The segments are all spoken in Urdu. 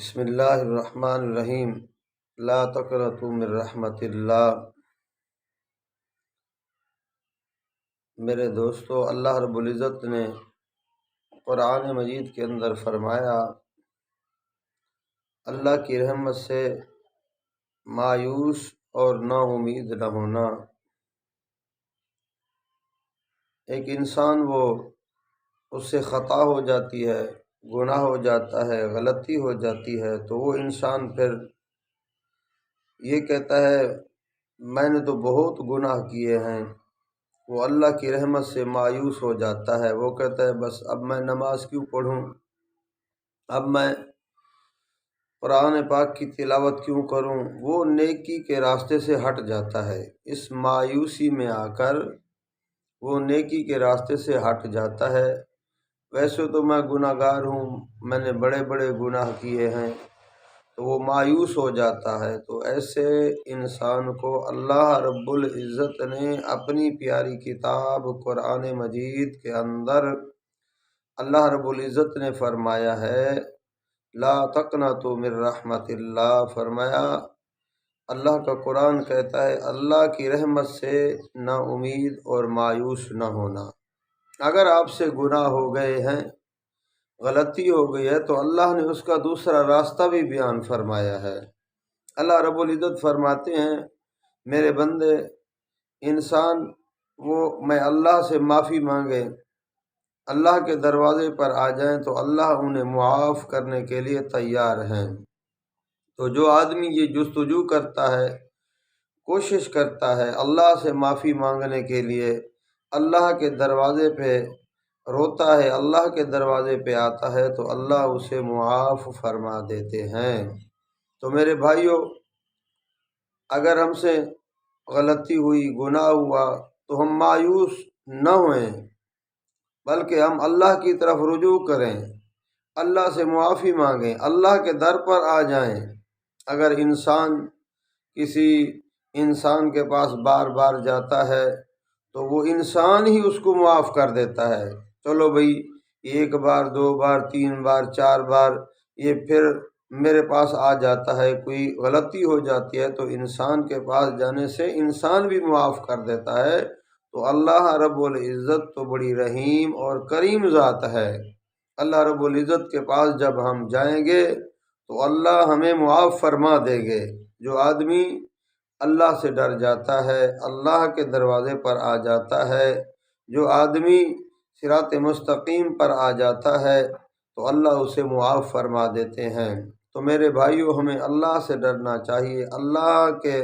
بسم اللہ الرحمن الرحیم لا تقنطوا من رحمت اللہ۔ میرے دوستو، اللہ رب العزت نے قرآن مجید کے اندر فرمایا، اللہ کی رحمت سے مایوس اور نا امید نہ ہونا۔ ایک انسان اس سے خطا ہو جاتی ہے، گناہ ہو جاتا ہے، غلطی ہو جاتی ہے، تو وہ انسان پھر یہ کہتا ہے میں نے تو بہت گناہ کیے ہیں۔ وہ اللہ کی رحمت سے مایوس ہو جاتا ہے، وہ کہتا ہے بس اب میں نماز کیوں پڑھوں، اب میں قرآن پاک کی تلاوت کیوں کروں۔ وہ نیکی کے راستے سے ہٹ جاتا ہے، اس مایوسی میں آ کر وہ نیکی کے راستے سے ہٹ جاتا ہے۔ ویسے تو میں گناہ گار ہوں، میں نے بڑے بڑے گناہ کیے ہیں، تو وہ مایوس ہو جاتا ہے۔ تو ایسے انسان کو اللہ رب العزت نے اپنی پیاری کتاب قرآن مجید کے اندر اللہ رب العزت نے فرمایا ہے لا تقنطوا من رحمت اللہ۔ فرمایا، اللہ کا قرآن کہتا ہے اللہ کی رحمت سے نا امید اور مایوس نہ ہونا۔ اگر آپ سے گناہ ہو گئے ہیں، غلطی ہو گئی ہے، تو اللہ نے اس کا دوسرا راستہ بھی بیان فرمایا ہے۔ اللہ رب العزت فرماتے ہیں میرے بندے، انسان میں اللہ سے معافی مانگے، اللہ کے دروازے پر آ جائیں تو اللہ انہیں معاف کرنے کے لیے تیار ہیں۔ تو جو آدمی یہ جستجو کرتا ہے، کوشش کرتا ہے اللہ سے معافی مانگنے کے لیے، اللہ کے دروازے پہ روتا ہے، اللہ کے دروازے پہ آتا ہے، تو اللہ اسے معاف فرما دیتے ہیں۔ تو میرے بھائیوں، اگر ہم سے غلطی ہوئی، گناہ ہوا، تو ہم مایوس نہ ہوئیں، بلکہ ہم اللہ کی طرف رجوع کریں، اللہ سے معافی مانگیں، اللہ کے در پر آ جائیں۔ اگر انسان کسی انسان کے پاس بار بار جاتا ہے تو وہ انسان ہی اس کو معاف کر دیتا ہے۔ چلو بھئی، ایک بار، دو بار، تین بار، چار بار یہ پھر میرے پاس آ جاتا ہے، کوئی غلطی ہو جاتی ہے تو انسان کے پاس جانے سے انسان بھی معاف کر دیتا ہے۔ تو اللہ رب العزت تو بڑی رحیم اور کریم ذات ہے۔ اللہ رب العزت کے پاس جب ہم جائیں گے تو اللہ ہمیں معاف فرما دیں گے۔ جو آدمی اللہ سے ڈر جاتا ہے، اللہ کے دروازے پر آ جاتا ہے، جو آدمی صراط مستقیم پر آ جاتا ہے، تو اللہ اسے معاف فرما دیتے ہیں۔ تو میرے بھائیوں، ہمیں اللہ سے ڈرنا چاہیے، اللہ کے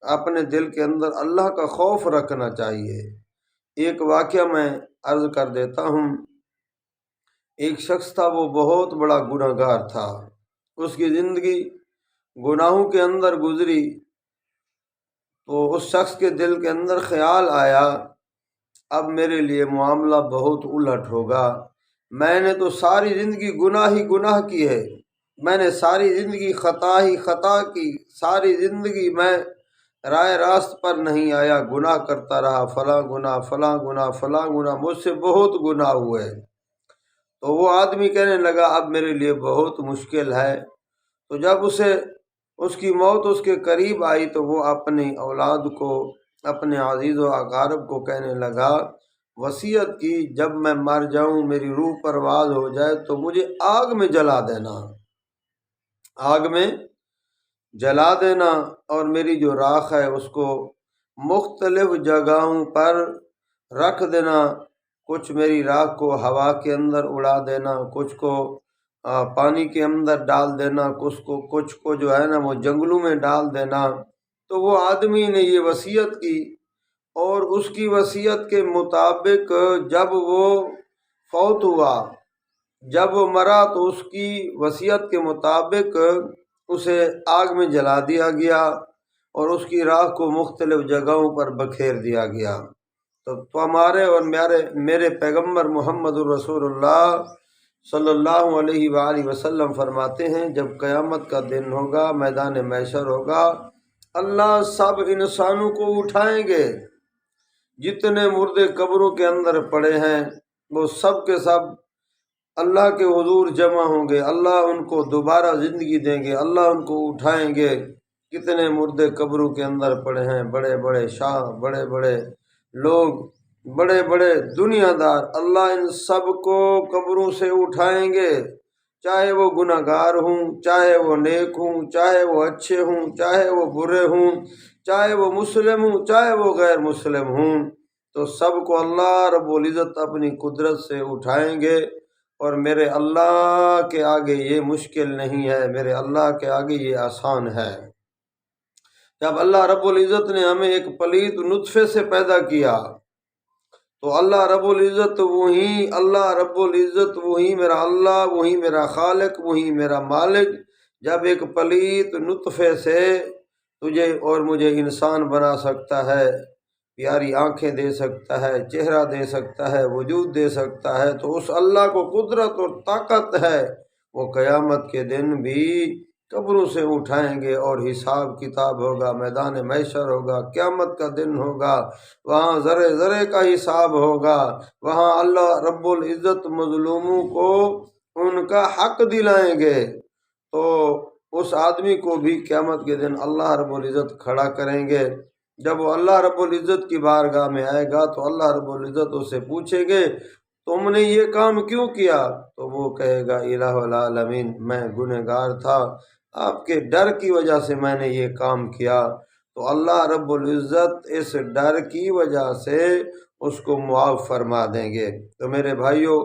اپنے دل کے اندر اللہ کا خوف رکھنا چاہیے۔ ایک واقعہ میں عرض کر دیتا ہوں۔ ایک شخص تھا، وہ بہت بڑا گناہ گار تھا، اس کی زندگی گناہوں کے اندر گزری۔ تو اس شخص کے دل کے اندر خیال آیا اب میرے لیے معاملہ بہت الٹ ہوگا، میں نے تو ساری زندگی گناہ کی ہے، میں نے ساری زندگی خطا کی، ساری زندگی میں رائے راست پر نہیں آیا، گناہ کرتا رہا، فلاں گناہ فلاں گناہ فلاں گناہ، مجھ سے بہت گناہ ہوئے۔ تو وہ آدمی کہنے لگا اب میرے لیے بہت مشکل ہے۔ تو جب اس کی موت اس کے قریب آئی تو وہ اپنی اولاد کو، اپنے عزیز و اقارب کو کہنے لگا، وصیت کی جب میں مر جاؤں، میری روح پرواز ہو جائے تو مجھے آگ میں جلا دینا، آگ میں جلا دینا، اور میری جو راکھ ہے اس کو مختلف جگہوں پر رکھ دینا، کچھ میری راکھ کو ہوا کے اندر اڑا دینا، کچھ کو پانی کے اندر ڈال دینا، کچھ کو جو ہے نا وہ جنگلوں میں ڈال دینا۔ تو وہ آدمی نے یہ وصیت کی، اور اس کی وصیت کے مطابق جب وہ فوت ہوا، جب وہ مرا، تو اس کی وصیت کے مطابق اسے آگ میں جلا دیا گیا اور اس کی راکھ کو مختلف جگہوں پر بکھیر دیا گیا۔ تو ہمارے اور میرے پیغمبر محمد الرسول اللہ صلی اللہ علیہ وآلہ وسلم فرماتے ہیں جب قیامت کا دن ہوگا، میدان محشر ہوگا، اللہ سب انسانوں کو اٹھائیں گے، جتنے مردے قبروں کے اندر پڑے ہیں وہ سب کے سب اللہ کے حضور جمع ہوں گے، اللہ ان کو دوبارہ زندگی دیں گے، اللہ ان کو اٹھائیں گے۔ کتنے مردے قبروں کے اندر پڑے ہیں، بڑے بڑے شاہ، بڑے بڑے لوگ، بڑے بڑے دنیا دار، اللہ ان سب کو قبروں سے اٹھائیں گے، چاہے وہ گناہ گار ہوں، چاہے وہ نیک ہوں، چاہے وہ اچھے ہوں، چاہے وہ برے ہوں، چاہے وہ مسلم ہوں، چاہے وہ غیر مسلم ہوں، تو سب کو اللہ رب العزت اپنی قدرت سے اٹھائیں گے۔ اور میرے اللہ کے آگے یہ مشکل نہیں ہے، میرے اللہ کے آگے یہ آسان ہے۔ جب اللہ رب العزت نے ہمیں ایک پلید نطفے سے پیدا کیا تو اللہ رب العزت وہی میرا اللہ، وہی میرا خالق، وہی میرا مالک، جب ایک پلید نطفے سے تجھے اور مجھے انسان بنا سکتا ہے، پیاری آنکھیں دے سکتا ہے، چہرہ دے سکتا ہے، وجود دے سکتا ہے، تو اس اللہ کو قدرت اور طاقت ہے، وہ قیامت کے دن بھی قبروں سے اٹھائیں گے اور حساب کتاب ہوگا، میدان محشر ہوگا، قیامت کا دن ہوگا، وہاں ذرے ذرے کا حساب ہوگا، وہاں اللہ رب العزت مظلوموں کو ان کا حق دلائیں گے۔ تو اس آدمی کو بھی قیامت کے دن اللہ رب العزت کھڑا کریں گے۔ جب وہ اللہ رب العزت کی بارگاہ میں آئے گا تو اللہ رب العزت اسے پوچھیں گے تم نے یہ کام کیوں کیا؟ تو وہ کہے گا الہ العالمین، میں گنہگار تھا، آپ کے ڈر کی وجہ سے میں نے یہ کام کیا۔ تو اللہ رب العزت اس ڈر کی وجہ سے اس کو معاف فرما دیں گے۔ تو میرے بھائیوں،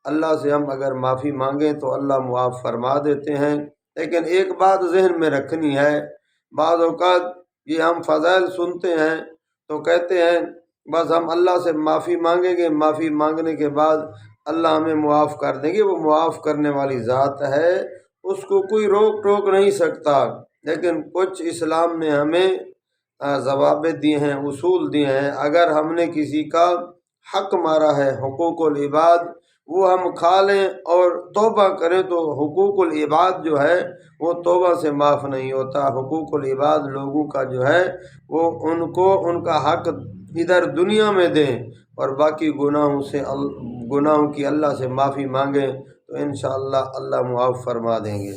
اللہ سے ہم اگر معافی مانگیں تو اللہ معاف فرما دیتے ہیں، لیکن ایک بات ذہن میں رکھنی ہے، بعض اوقات یہ ہم فضائل سنتے ہیں تو کہتے ہیں بس ہم اللہ سے معافی مانگیں گے، معافی مانگنے کے بعد اللہ ہمیں معاف کر دیں گے۔ وہ معاف کرنے والی ذات ہے، اس کو کوئی روک ٹوک نہیں سکتا، لیکن کچھ اسلام نے ہمیں ضوابط دیے ہیں، اصول دیے ہیں۔ اگر ہم نے کسی کا حق مارا ہے، حقوق العباد، وہ ہم کھا لیں اور توبہ کریں تو حقوق العباد جو ہے وہ توبہ سے معاف نہیں ہوتا۔ حقوق العباد لوگوں کا جو ہے وہ ان کو ان کا حق ادھر دنیا میں دیں اور باقی گناہوں کی اللہ سے معافی مانگیں تو انشاءاللہ اللہ معاف فرما دیں گے۔